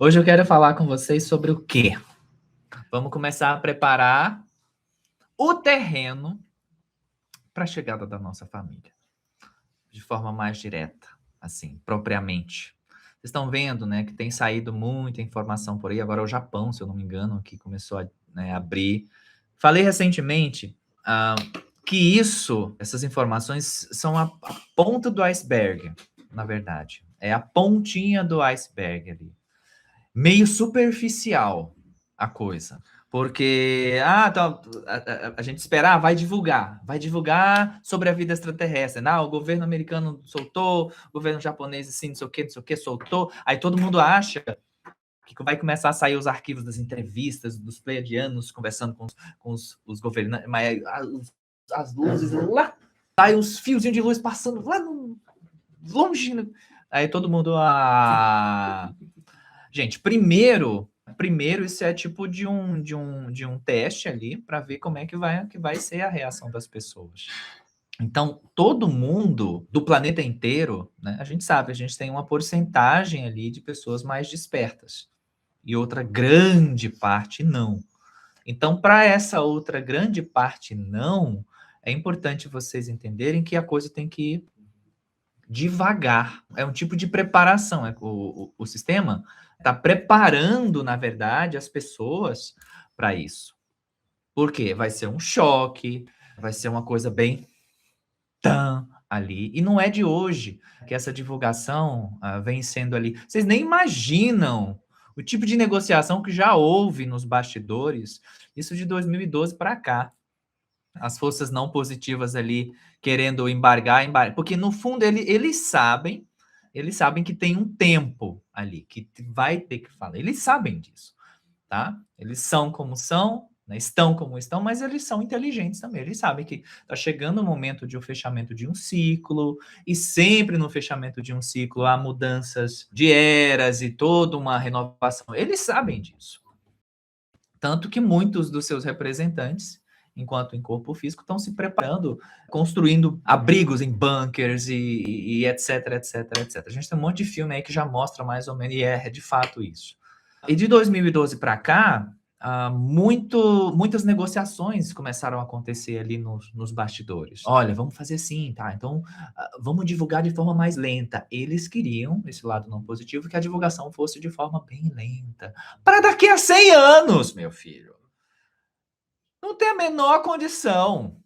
Hoje eu quero falar com vocês sobre o quê? Vamos começar a preparar o terreno para a chegada da nossa família, de forma mais direta, assim, propriamente. Vocês estão vendo, né, que tem saído muita informação por aí. Agora o Japão, se eu não me engano, que começou a, né, abrir. Falei recentemente que essas informações são a ponta do iceberg, na verdade. É a pontinha do iceberg ali. Meio superficial a coisa. Porque, tá, a gente esperar, vai divulgar sobre a vida extraterrestre. O governo americano soltou, o governo japonês, assim, não sei o que, soltou. Aí todo mundo acha que vai começar a sair os arquivos das entrevistas dos pleiadianos conversando com os governantes, mas as luzes lá, sai os fiozinhos de luz passando lá longe. Aí todo mundo. Gente, primeiro isso é tipo de um teste ali para ver como é que vai ser a reação das pessoas. Então, todo mundo do planeta inteiro, né, a gente sabe, a gente tem uma porcentagem ali de pessoas mais despertas e outra grande parte não. Então, para essa outra grande parte não, é importante vocês entenderem que a coisa tem que ir devagar. É um tipo de preparação. O sistema está preparando, na verdade, as pessoas para isso. Por quê? Vai ser um choque, vai ser uma coisa bem ali. E não é de hoje que essa divulgação vem sendo ali. Vocês nem imaginam o tipo de negociação que já houve nos bastidores, isso de 2012 para cá. As forças não positivas ali querendo embargar, porque no fundo eles sabem que tem um tempo ali, que vai ter que falar. Eles sabem disso, tá? Eles são como são, né? Estão como estão, mas eles são inteligentes também. Eles sabem que está chegando o momento de um fechamento de um ciclo, e sempre no fechamento de um ciclo há mudanças de eras e toda uma renovação. Eles sabem disso. Tanto que muitos dos seus representantes, enquanto em corpo físico, estão se preparando, construindo abrigos em bunkers e etc, etc, etc. A gente tem um monte de filme aí que já mostra mais ou menos, e é de fato isso. E de 2012 para cá, muitas negociações começaram a acontecer ali nos bastidores. Olha, vamos fazer assim, tá? Então, vamos divulgar de forma mais lenta. Eles queriam, esse lado não positivo, que a divulgação fosse de forma bem lenta. Para daqui a 100 anos, meu filho. Não tem a menor condição.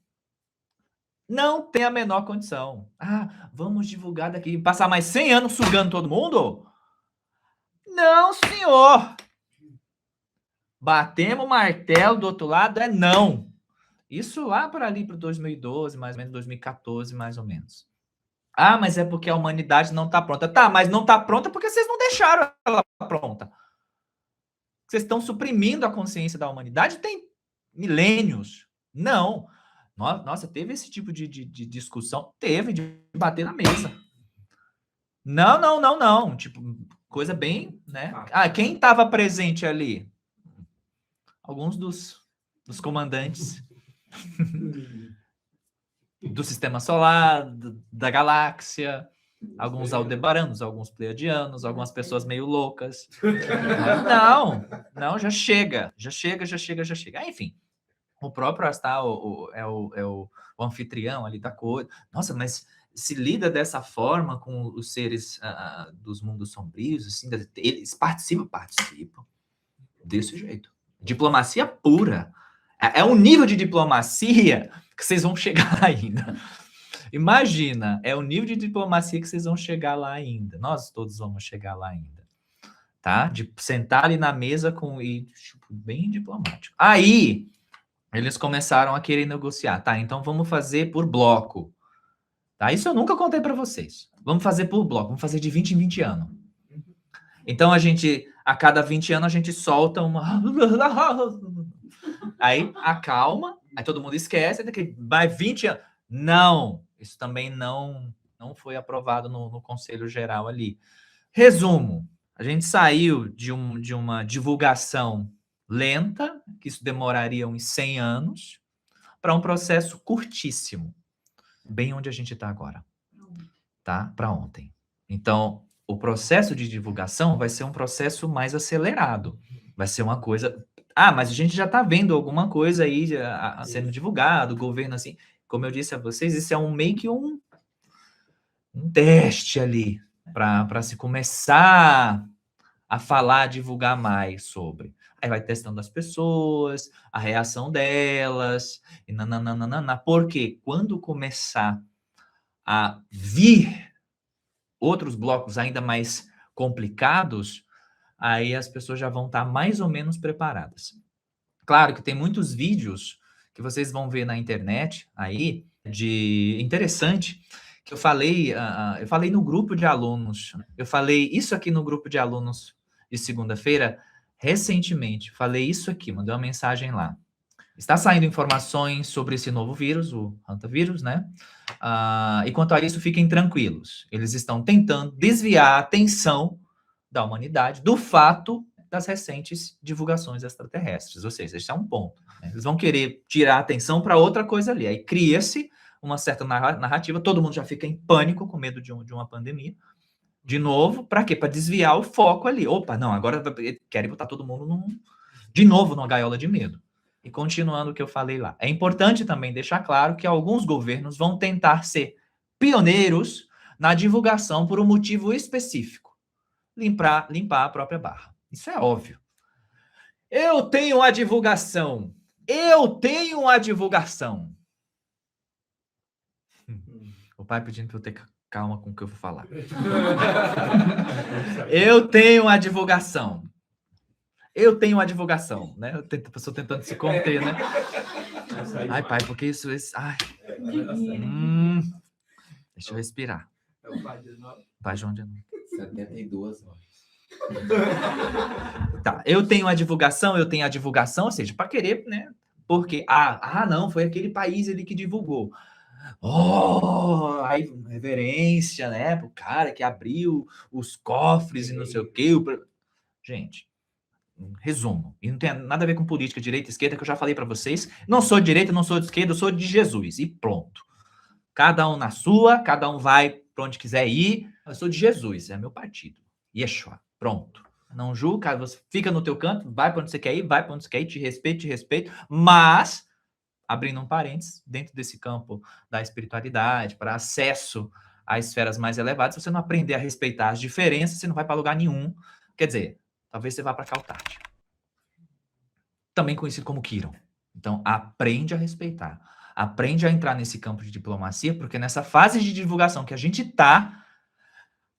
Não tem a menor condição. Vamos divulgar daqui. Passar mais 100 anos sugando todo mundo? Não, senhor. Batemos o martelo do outro lado, é não. Isso lá para ali para 2012, mais ou menos 2014, mais ou menos. Mas é porque a humanidade não está pronta. Tá, mas não está pronta porque vocês não deixaram ela pronta. Vocês estão suprimindo a consciência da humanidade tem milênios. Não. Nossa, teve esse tipo de discussão? Teve, de bater na mesa. Não, não, não, não. Tipo, coisa bem, né? Quem estava presente ali? Alguns dos comandantes do sistema solar, da galáxia, alguns aldebaranos, alguns pleiadianos, algumas pessoas meio loucas. Não, já chega. Enfim, o próprio Astar é o anfitrião ali da coisa. Nossa, mas se lida dessa forma com os seres dos mundos sombrios, assim, eles participam desse jeito. Diplomacia pura. É um nível de diplomacia que vocês vão chegar ainda. Imagina, é o nível de diplomacia que vocês vão chegar lá ainda. Nós todos vamos chegar lá ainda. Tá? De sentar ali na mesa tipo, bem diplomático. Aí, eles começaram a querer negociar. Tá, então vamos fazer por bloco. Tá? Isso eu nunca contei para vocês. Vamos fazer por bloco. Vamos fazer de 20 em 20 anos. Então, a cada 20 anos, a gente solta uma... Aí, acalma. Aí todo mundo esquece. Vai 20 anos. Não. Isso também não foi aprovado no Conselho Geral ali. Resumo. A gente saiu de uma divulgação lenta, que isso demoraria uns 100 anos, para um processo curtíssimo, bem onde a gente está agora, tá? Para ontem. Então, o processo de divulgação vai ser um processo mais acelerado. Vai ser uma coisa. Ah, mas a gente já está vendo alguma coisa aí sendo divulgado, o governo assim. Como eu disse a vocês, isso é meio que um teste ali para se começar a falar, a divulgar mais sobre. Aí vai testando as pessoas, a reação delas, e nananana. Porque quando começar a vir outros blocos ainda mais complicados, aí as pessoas já vão estar mais ou menos preparadas. Claro que tem muitos vídeos que vocês vão ver na internet aí de interessante que eu falei no grupo de alunos. Eu falei isso aqui no grupo de alunos de segunda-feira recentemente. Falei isso aqui, mandei uma mensagem lá. Está saindo informações sobre esse novo vírus, o hantavirus, né? E quanto a isso, fiquem tranquilos. Eles estão tentando desviar a atenção da humanidade do fato das recentes divulgações extraterrestres. Ou seja, esse é um ponto. Né? Eles vão querer tirar a atenção para outra coisa ali. Aí cria-se uma certa narrativa, todo mundo já fica em pânico, com medo de uma pandemia. De novo, para quê? Para desviar o foco ali. Opa, não, agora querem botar todo mundo de novo numa gaiola de medo. E continuando o que eu falei lá. É importante também deixar claro que alguns governos vão tentar ser pioneiros na divulgação por um motivo específico. Limpar a própria barra. Isso é óbvio. Eu tenho a divulgação. Eu tenho a divulgação. O pai pedindo para eu ter calma com o que eu vou falar. Eu tenho a divulgação. Eu tenho a divulgação, né? A pessoa tentando se conter, né? Ai, pai, porque isso... Ai. Deixa eu respirar. É o pai de novo? Pai João de novo. 72 horas. Tá, eu tenho a divulgação, ou seja, para querer, né? Porque, não, foi aquele país ali que divulgou. Aí, reverência, né? Pro cara que abriu os cofres e não sei o quê. Gente, resumo. E não tem nada a ver com política, direita, esquerda, que eu já falei para vocês. Não sou de direita, não sou de esquerda, eu sou de Jesus. E pronto. Cada um na sua, cada um vai para onde quiser ir. Eu sou de Jesus, é meu partido. Yeshua. Pronto. Não julga, você fica no teu canto, vai para onde você quer ir, vai para onde você quer ir, te respeito, mas, abrindo um parênteses, dentro desse campo da espiritualidade, para acesso a esferas mais elevadas, se você não aprender a respeitar as diferenças, você não vai para lugar nenhum. Quer dizer, talvez você vá para Caltarte. Também conhecido como Kiron. Então, aprende a respeitar. Aprende a entrar nesse campo de diplomacia, porque nessa fase de divulgação que a gente tá,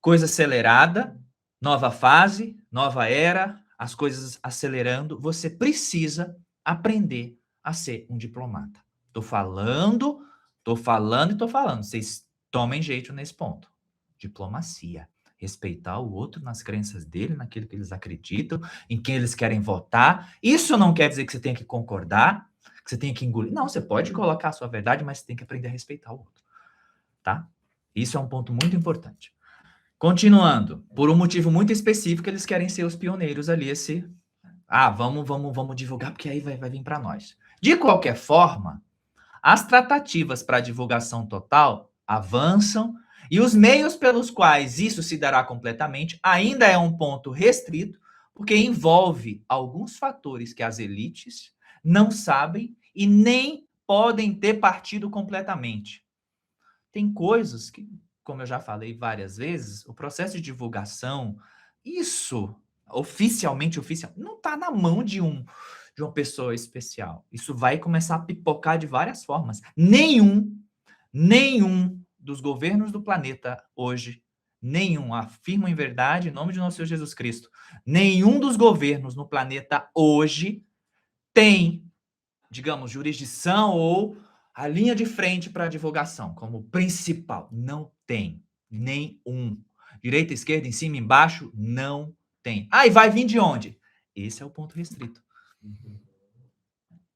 coisa acelerada, nova fase, nova era, as coisas acelerando, você precisa aprender a ser um diplomata. Tô falando. Vocês tomem jeito nesse ponto. Diplomacia. Respeitar o outro nas crenças dele, naquilo que eles acreditam, em quem eles querem votar. Isso não quer dizer que você tenha que concordar, que você tenha que engolir. Não, você pode colocar a sua verdade, mas você tem que aprender a respeitar o outro. Tá? Isso é um ponto muito importante. Continuando, por um motivo muito específico, eles querem ser os pioneiros ali, vamos divulgar, porque aí vai vir para nós. De qualquer forma, as tratativas para divulgação total avançam e os meios pelos quais isso se dará completamente ainda é um ponto restrito, porque envolve alguns fatores que as elites não sabem e nem podem ter partido completamente. Tem coisas que, como eu já falei várias vezes, o processo de divulgação, isso oficialmente, não está na mão de uma pessoa especial. Isso vai começar a pipocar de várias formas. Nenhum dos governos do planeta hoje, afirmo em verdade, em nome de nosso Senhor Jesus Cristo, nenhum dos governos no planeta hoje tem, digamos, jurisdição ou a linha de frente para a divulgação como principal. Não tem. Nenhum. Direita, esquerda, em cima, embaixo, não tem. E vai vir de onde? Esse é o ponto restrito.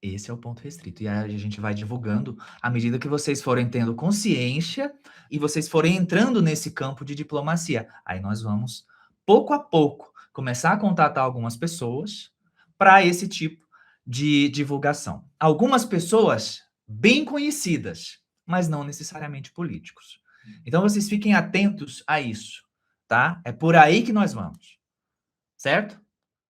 Esse é o ponto restrito. E aí a gente vai divulgando à medida que vocês forem tendo consciência e vocês forem entrando nesse campo de diplomacia. Aí nós vamos, pouco a pouco, começar a contatar algumas pessoas para esse tipo de divulgação. Algumas pessoas bem conhecidas, mas não necessariamente políticos. Então vocês fiquem atentos a isso, tá? É por aí que nós vamos, certo?